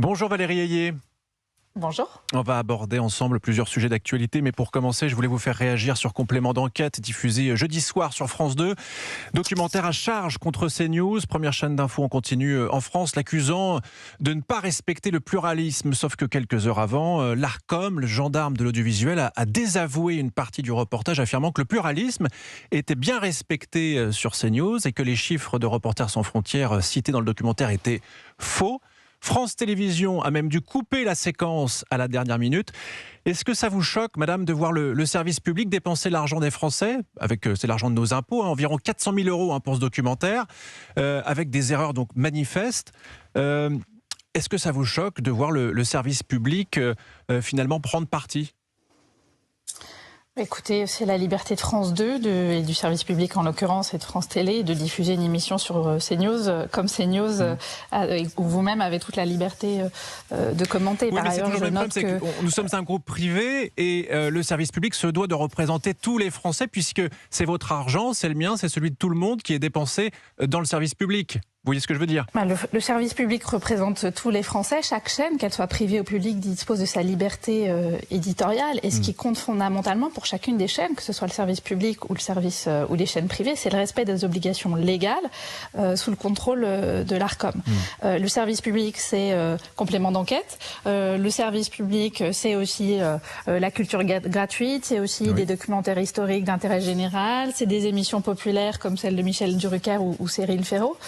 Bonjour Valérie Ayé. Bonjour. On va aborder ensemble plusieurs sujets d'actualité, mais pour commencer, je voulais vous faire réagir sur Complément d'enquête, diffusé jeudi soir sur France 2. Documentaire à charge contre CNews, première chaîne d'infos en continu en France, l'accusant de ne pas respecter le pluralisme. Sauf que quelques heures avant, l'Arcom, le gendarme de l'audiovisuel, a désavoué une partie du reportage, affirmant que le pluralisme était bien respecté sur CNews et que les chiffres de Reporters sans frontières cités dans le documentaire étaient faux. France Télévisions a même dû couper la séquence à la dernière minute. Est-ce que ça vous choque, madame, de voir le service public dépenser l'argent des Français, c'est l'argent de nos impôts, environ 400 000 € pour ce documentaire, avec des erreurs donc manifestes Est-ce que ça vous choque de voir le service public finalement prendre parti ? Écoutez, c'est la liberté de France 2 et du service public en l'occurrence et de France Télé de diffuser une émission sur CNews comme CNews où vous-même avez toute la liberté de commenter. Oui, par ailleurs, je note que nous sommes un groupe privé et le service public se doit de représenter tous les Français puisque c'est votre argent, c'est le mien, c'est celui de tout le monde qui est dépensé dans le service public. Vous voyez ce que je veux dire ? Le service public représente tous les Français. Chaque chaîne, qu'elle soit privée ou publique, dispose de sa liberté éditoriale. Et ce qui compte fondamentalement pour chacune des chaînes, que ce soit le service public ou le service ou les chaînes privées, c'est le respect des obligations légales sous le contrôle de l'Arcom. Le service public, c'est complément d'enquête. Le service public, c'est aussi la culture gratuite. C'est aussi des documentaires historiques d'intérêt général. C'est des émissions populaires comme celle de Michel Drucker ou Cyril Ferraud.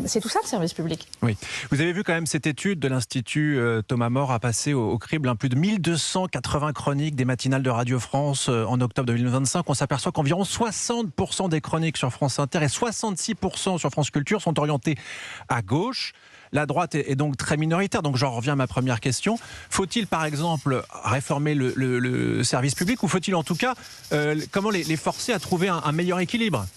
C'est tout ça le service public. Oui. Vous avez vu quand même cette étude de l'Institut Thomas More a passé au crible plus de 1280 chroniques des matinales de Radio France en octobre 2025. On s'aperçoit qu'environ 60% des chroniques sur France Inter et 66% sur France Culture sont orientées à gauche. La droite est donc très minoritaire. Donc j'en reviens à ma première question. Faut-il par exemple réformer le service public ou faut-il en tout cas comment les forcer à trouver un meilleur équilibre ?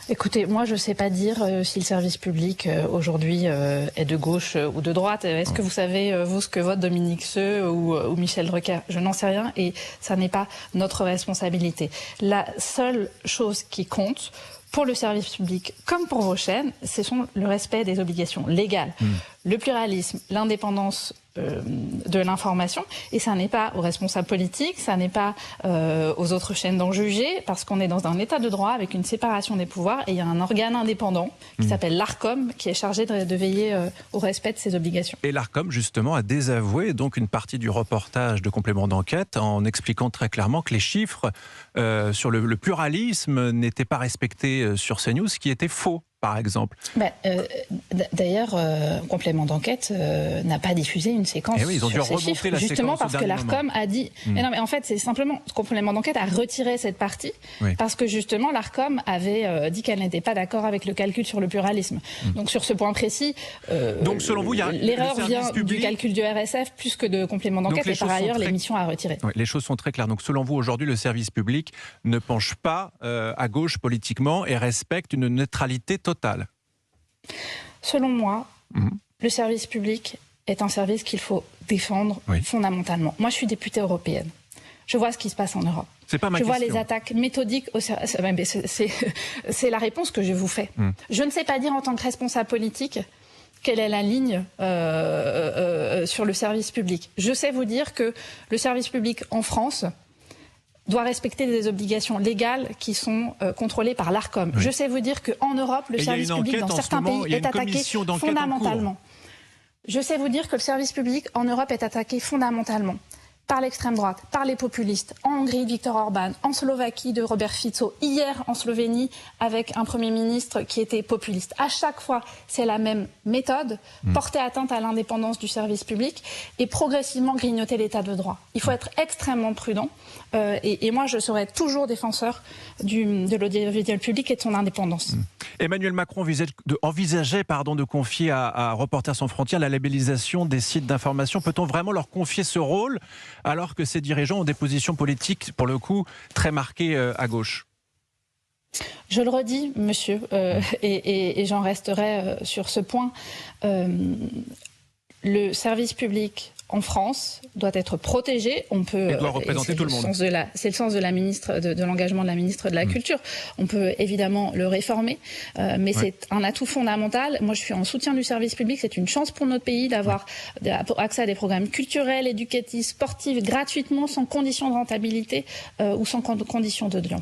Écoutez, moi je ne sais pas dire si le service public aujourd'hui est de gauche ou de droite. Est-ce que vous savez, vous, ce que vote Dominique Seux ou Michel Drucker ? Je n'en sais rien et ça n'est pas notre responsabilité. La seule chose qui compte pour le service public comme pour vos chaînes, ce sont le respect des obligations légales, le pluralisme, l'indépendance de l'information, et ça n'est pas aux responsables politiques, ça n'est pas aux autres chaînes d'en juger, parce qu'on est dans un état de droit avec une séparation des pouvoirs, et il y a un organe indépendant qui s'appelle l'Arcom, qui est chargé de veiller au respect de ces obligations. Et l'Arcom, justement, a désavoué donc une partie du reportage de Complément d'enquête en expliquant très clairement que les chiffres sur le pluralisme n'étaient pas respectés sur CNews, ce qui était faux. Par exemple. D'ailleurs, Complément d'enquête n'a pas diffusé une séquence ils ont dû sur ces chiffres, justement parce que l'Arcom a dit... Mais non, mais en fait, c'est simplement Complément d'enquête a retiré cette partie parce que justement l'Arcom avait dit qu'elle n'était pas d'accord avec le calcul sur le pluralisme. Donc sur ce point précis, donc selon vous, l'erreur vient du calcul du RSF plus que de Complément d'enquête et par ailleurs l'émission a retiré. Oui, les choses sont très claires. Donc selon vous, aujourd'hui, le service public ne penche pas à gauche politiquement et respecte une neutralité totale. Selon moi, le service public est un service qu'il faut défendre fondamentalement. Moi, je suis députée européenne. Je vois ce qui se passe en Europe. C'est pas ma question. Vois les attaques méthodiques au service. C'est la réponse que je vous fais. Je ne sais pas dire en tant que responsable politique quelle est la ligne sur le service public. Je sais vous dire que le service public en France doit respecter des obligations légales qui sont contrôlées par l'Arcom. Je sais vous dire qu'en Europe, le service public dans certains pays est attaqué fondamentalement. Je sais vous dire que le service public en Europe est attaqué fondamentalement par l'extrême droite, par les populistes, en Hongrie de Viktor Orban, en Slovaquie de Robert Fico, hier en Slovénie avec un Premier ministre qui était populiste. À chaque fois, c'est la même méthode, porter atteinte à l'indépendance du service public et progressivement grignoter l'état de droit. Il faut être extrêmement prudent et moi je serai toujours défenseur de l'audiovisuel public et de son indépendance. Emmanuel Macron envisageait de confier à Reporters sans frontières la labellisation des sites d'information. Peut-on vraiment leur confier ce rôle alors que ces dirigeants ont des positions politiques, pour le coup, très marquées à gauche ? Je le redis, monsieur, et j'en resterai sur ce point. Le service public en France doit être protégé. On peut. Il doit représenter tout le monde. C'est le sens de la ministre, de l'engagement de la ministre de la Culture. On peut évidemment le réformer, mais c'est un atout fondamental. Moi, je suis en soutien du service public. C'est une chance pour notre pays d'avoir accès à des programmes culturels, éducatifs, sportifs, gratuitement, sans condition de rentabilité ou sans condition d'audience.